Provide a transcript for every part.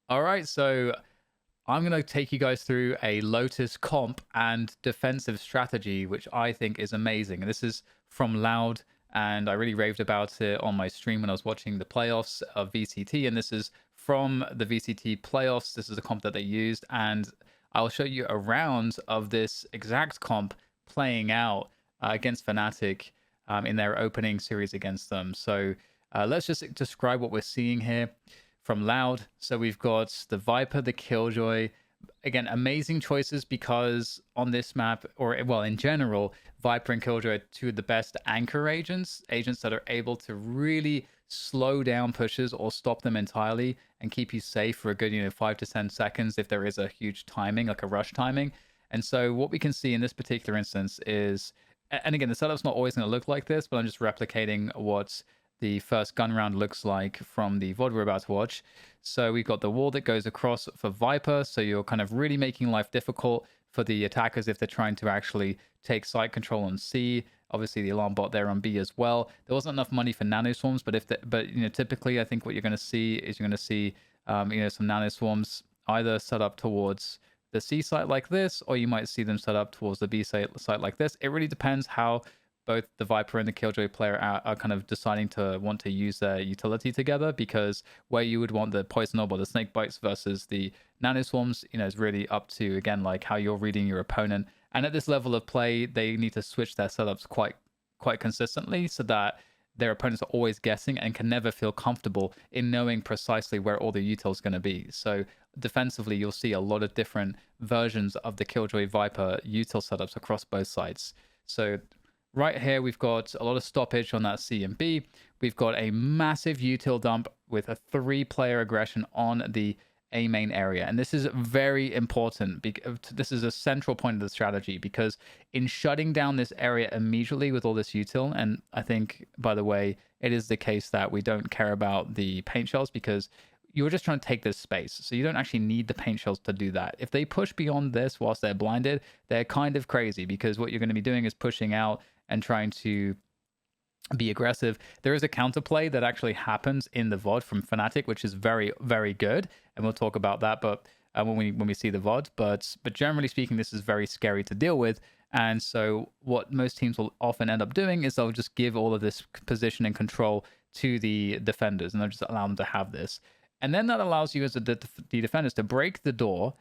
All right, so I'm going to take you guys through a Lotus comp and defensive strategy, which I think is amazing. And this is from Loud, and I really raved about it on my stream when I was watching the playoffs of VCT. And this is from the VCT playoffs. This is a comp that they used, and I'll show you a round of this exact comp playing out against FNATIC in their opening series against them. So let's just describe what we're seeing here from Loud. So we've got the Viper, the Killjoy. Again, amazing choices because on this map, or well, in general, Viper and Killjoy are two of the best anchor agents, agents that are able to really slow down pushes or stop them entirely and keep you safe for a good, 5 to 10 seconds if there is a huge timing, like a rush timing. And so what we can see in this particular instance is, and again, the setup's not always going to look like this, but I'm just replicating what the first gun round looks like from the VOD we're about to watch. So we've got the wall that goes across for Viper, so you're kind of really making life difficult for the attackers if they're trying to actually take site control on C. Obviously, the alarm bot there on B as well. There wasn't enough money for nano swarms, but typically, I think what you're going to see is some nano swarms either set up towards the C site like this, or you might see them set up towards the B site like this. It really depends how both the Viper and the Killjoy player are kind of deciding to want to use their utility together, because where you would want the poison orb or the snake bites versus the nano swarms, is really up to, again, like how you're reading your opponent. And at this level of play, they need to switch their setups quite consistently so that their opponents are always guessing and can never feel comfortable in knowing precisely where all the util is going to be. So defensively, you'll see a lot of different versions of the Killjoy Viper util setups across both sides. So right here, we've got a lot of stoppage on that C and B. We've got a massive util dump with a 3-player aggression on the A main area. And this is very important. This is a central point of the strategy, because in shutting down this area immediately with all this util, and I think, by the way, it is the case that we don't care about the paint shells because you're just trying to take this space. So you don't actually need the paint shells to do that. If they push beyond this whilst they're blinded, they're kind of crazy, because what you're going to be doing is pushing out and trying to be aggressive. There is a counterplay that actually happens in the VOD from FNATIC, which is very, very good, and we'll talk about that. But when we see the VOD, but generally speaking, this is very scary to deal with. And so what most teams will often end up doing is they'll just give all of this position and control to the defenders, and they'll just allow them to have this. And then that allows you as the defenders to break the door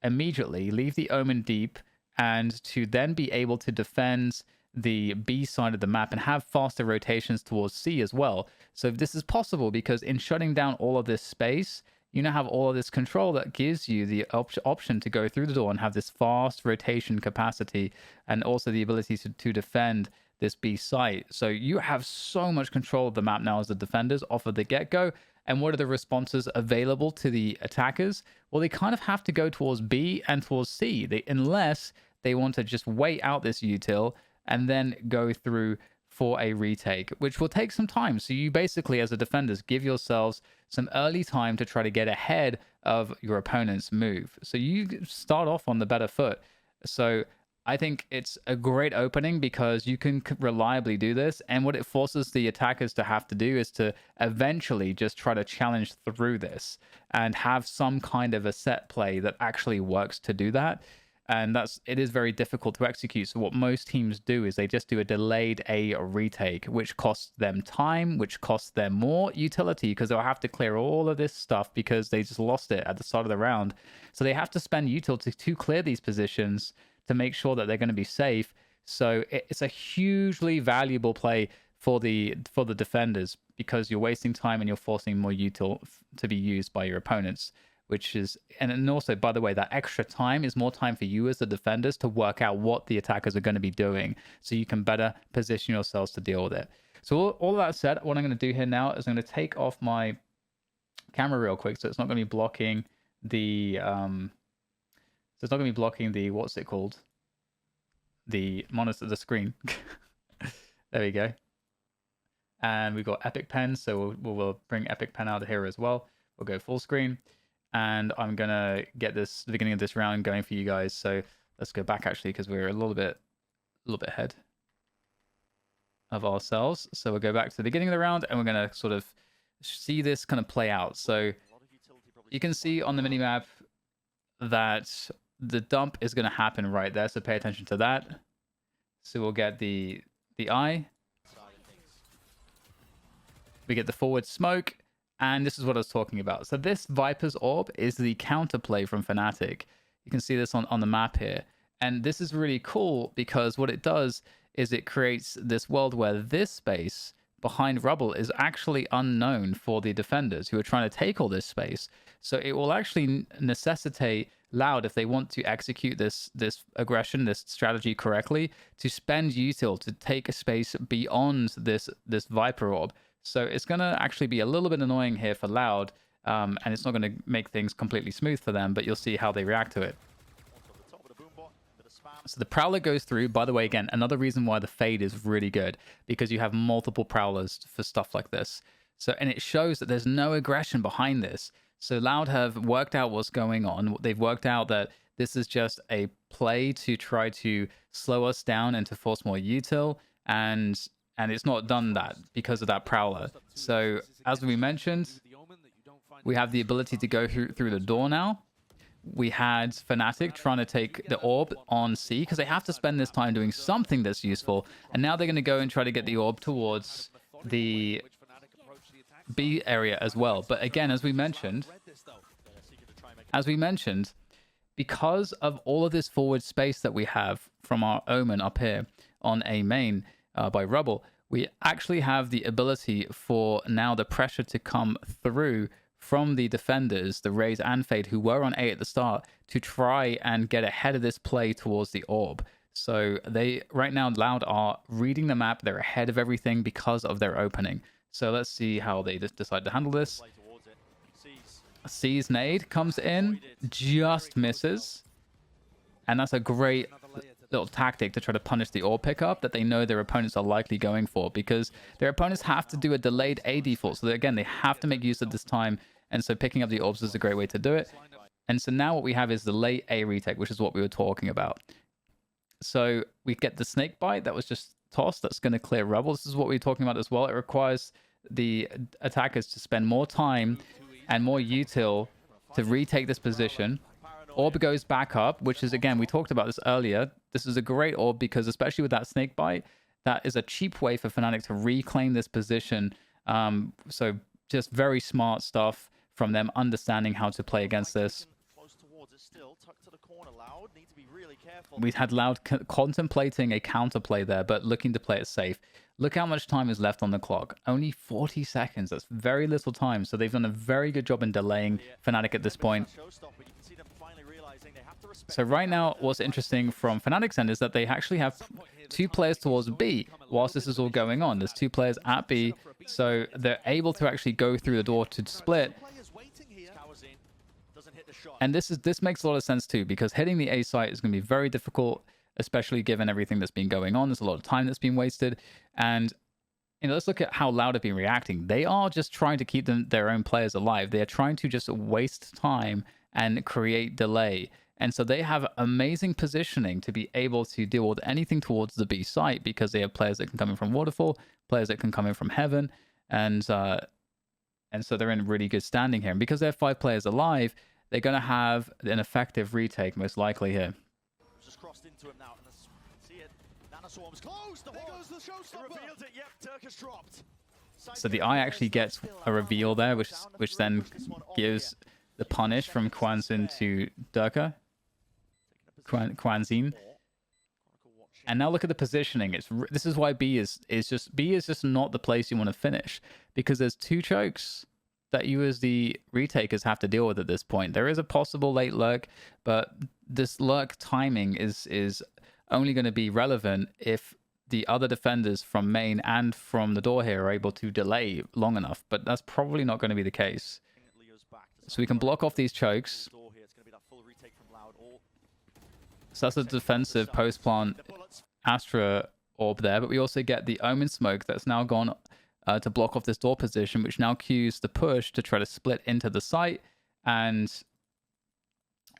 immediately, leave the Omen deep, and to then be able to defend the B side of the map and have faster rotations towards C as well. So this is possible because in shutting down all of this space, you now have all of this control that gives you the option to go through the door and have this fast rotation capacity, and also the ability to defend this B site. So you have so much control of the map now as the defenders off of the get-go. And what are the responses available to the attackers? Well, they kind of have to go towards B and towards C, unless they want to just wait out this util and then go through for a retake, which will take some time. So you basically, as a defenders, give yourselves some early time to try to get ahead of your opponent's move. So you start off on the better foot. So I think it's a great opening because you can reliably do this. And what it forces the attackers to have to do is to eventually just try to challenge through this and have some kind of a set play that actually works to do that. And it is very difficult to execute. So what most teams do is they just do a delayed A retake, which costs them time, which costs them more utility, because they'll have to clear all of this stuff because they just lost it at the start of the round. So they have to spend utility to clear these positions to make sure that they're going to be safe. So it's a hugely valuable play for the defenders, because you're wasting time and you're forcing more util to be used by your opponents. And also, by the way, that extra time is more time for you as the defenders to work out what the attackers are going to be doing, so you can better position yourselves to deal with it. So all that said, what I'm going to do here now is I'm going to take off my camera real quick, so it's not going to be blocking the what's it called? The monitor, the screen. There we go. And we've got Epic Pen, so we'll bring Epic Pen out of here as well. We'll go full screen. And I'm going to get the beginning of this round going for you guys. So let's go back, actually, because we're a little bit ahead of ourselves. So we'll go back to the beginning of the round, and we're going to sort of see this kind of play out. So you can see on the minimap that the dump is going to happen right there, so pay attention to that. So we'll get the eye, we get the forward smoke, and this is what I was talking about. So this Viper's Orb is the counterplay from FNATIC. You can see this on the map here, and this is really cool because what it does is it creates this world where this space behind rubble is actually unknown for the defenders who are trying to take all this space. So it will actually necessitate Loud, if they want to execute this aggression, this strategy correctly, to spend util to take a space beyond this Viper Orb. So it's going to actually be a little bit annoying here for Loud, and it's not going to make things completely smooth for them, but you'll see how they react to it. So the Prowler goes through. By the way, again, another reason why the Fade is really good, because you have multiple Prowlers for stuff like this. So, and it shows that there's no aggression behind this. So Loud have worked out what's going on. They've worked out that this is just a play to try to slow us down and to force more util, and it's not done that because of that Prowler. So as we mentioned, we have the ability to go through the door now. We had FNATIC trying to take the orb on C because they have to spend this time doing something that's useful, and now they're going to go and try to get the orb towards the B area as well. But again, as we mentioned, because of all of this forward space that we have from our Omen up here on A main by rubble, we actually have the ability for now the pressure to come through from the defenders, the Raze and Fade, who were on A at the start, to try and get ahead of this play towards the orb. So they, right now, Loud are reading the map. They're ahead of everything because of their opening. So let's see how they just decide to handle this. C's nade comes in, just misses. And that's a great little tactic to try to punish the orb pickup that they know their opponents are likely going for, because their opponents have to do a delayed A default. So again, they have to make use of this time. And so picking up the orbs is a great way to do it. And so now what we have is the late A retake, which is what we were talking about. So we get the snake bite that was just tossed. That's going to clear rubble. This is what we were talking about as well. It requires the attackers to spend more time and more util to retake this position. Orb goes back up, which is, again, we talked about this earlier. This is a great orb because, especially with that snake bite, that is a cheap way for FNATIC to reclaim this position. So just very smart stuff from them, understanding how to play against this. We had Loud contemplating a counterplay there, but looking to play it safe. Look how much time is left on the clock. Only 40 seconds. That's very little time. So they've done a very good job in delaying FNATIC at this point. So right now, what's interesting from FNATIC's end is that they actually have 2 players towards B whilst this is all going on. There's 2 players at B, so they're able to actually go through the door to split. And this makes a lot of sense too, because hitting the A site is going to be very difficult, especially given everything that's been going on. There's a lot of time that's been wasted. And let's look at how Loud have been reacting. They are just trying to keep their own players alive. They are trying to just waste time and create delay. And so they have amazing positioning to be able to deal with anything towards the B site, because they have players that can come in from Waterfall, players that can come in from Heaven, and so they're in really good standing here. And because they're 5 players alive, they're going to have an effective retake most likely here. Just crossed into him now. See it. Nanoswarm's closed. There goes the showstopper. Revealed it. Yep, Turk has dropped. So the eye actually gets a reveal there, which then gives the punish from Kwanzin to Durka. Kwanzin. And now look at the positioning. This is why B is just not the place you want to finish, because there's 2 chokes that you as the retakers have to deal with at this point. There is a possible late lurk, but this lurk timing is only going to be relevant if the other defenders from main and from the door here are able to delay long enough, but that's probably not going to be the case. So we can block off these chokes. So that's a defensive post-plant Astra orb there, but we also get the Omen smoke that's now gone to block off this door position, which now cues the push to try to split into the site. And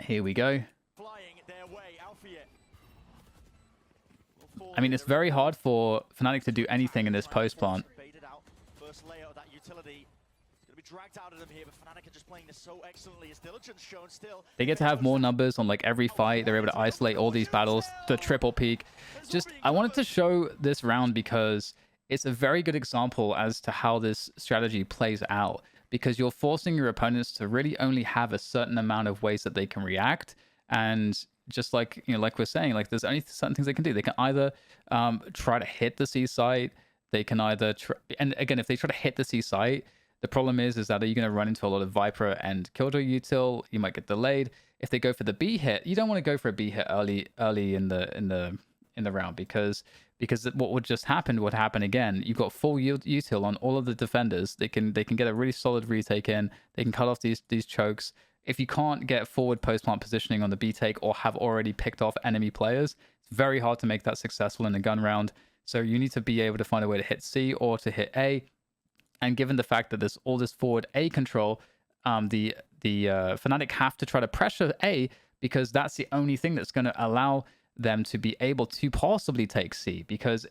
here we go. I mean, it's very hard for FNATIC to do anything in this post plant. dragged out of them here, but FNATIC are just playing this so excellently. As Diligence shown still. They get to have more numbers on like every fight. They're able to isolate all these battles, the triple peak. Just, I wanted to show this round because it's a very good example as to how this strategy plays out, because you're forcing your opponents to really only have a certain amount of ways that they can react. And just like, you know, like we're saying, like there's only certain things they can do. They can either try to hit the C site. They can either and again, if they try to hit the C site, the problem is that are you going to run into a lot of Viper and Killjoy util? You might get delayed. If they go for the B hit, you don't want to go for a B hit early in the round, because what would just happen would happen again. You've got full util on all of the defenders. They can get a really solid retake in. They can cut off these chokes. If you can't get forward post plant positioning on the B take or have already picked off enemy players, it's very hard to make that successful in a gun round. So you need to be able to find a way to hit C or to hit A. And given the fact that there's all this forward A control, the FNATIC have to try to pressure A, because that's the only thing that's going to allow them to be able to possibly take C. Because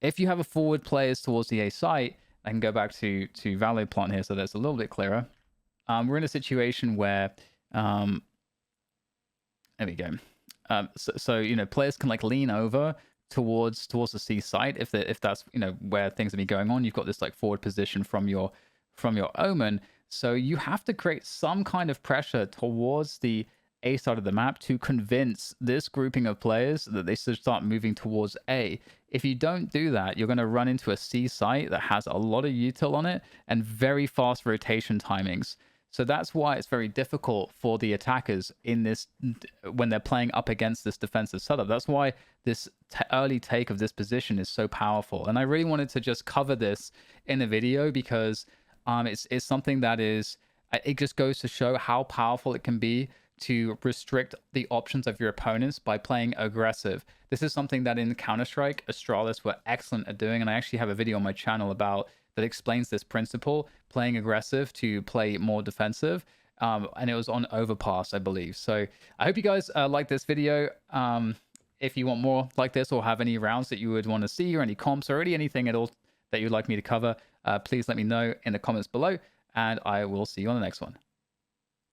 if you have a forward players towards the A site, I can go back to Valo plant here so that's a little bit clearer. We're in a situation where, there we go. So you know, players can like lean over towards the C site if that's, you know, where things are be going on. You've got this like forward position from your Omen, so you have to create some kind of pressure towards the A side of the map to convince this grouping of players that they should start moving towards A. If you don't do that, you're going to run into a C site that has a lot of util on it and very fast rotation timings. So that's why it's very difficult for the attackers in this when they're playing up against this defensive setup. That's why this early take of this position is so powerful. And I really wanted to just cover this in a video because it's something that is, it just goes to show how powerful it can be to restrict the options of your opponents by playing aggressive. This is something that in Counter-Strike, Astralis were excellent at doing. And I actually have a video on my channel that explains this principle, playing aggressive to play more defensive. And it was on Overpass, I believe. So I hope you guys like this video. If you want more like this or have any rounds that you would want to see or any comps or anything at all that you'd like me to cover, please let me know in the comments below, and I will see you on the next one.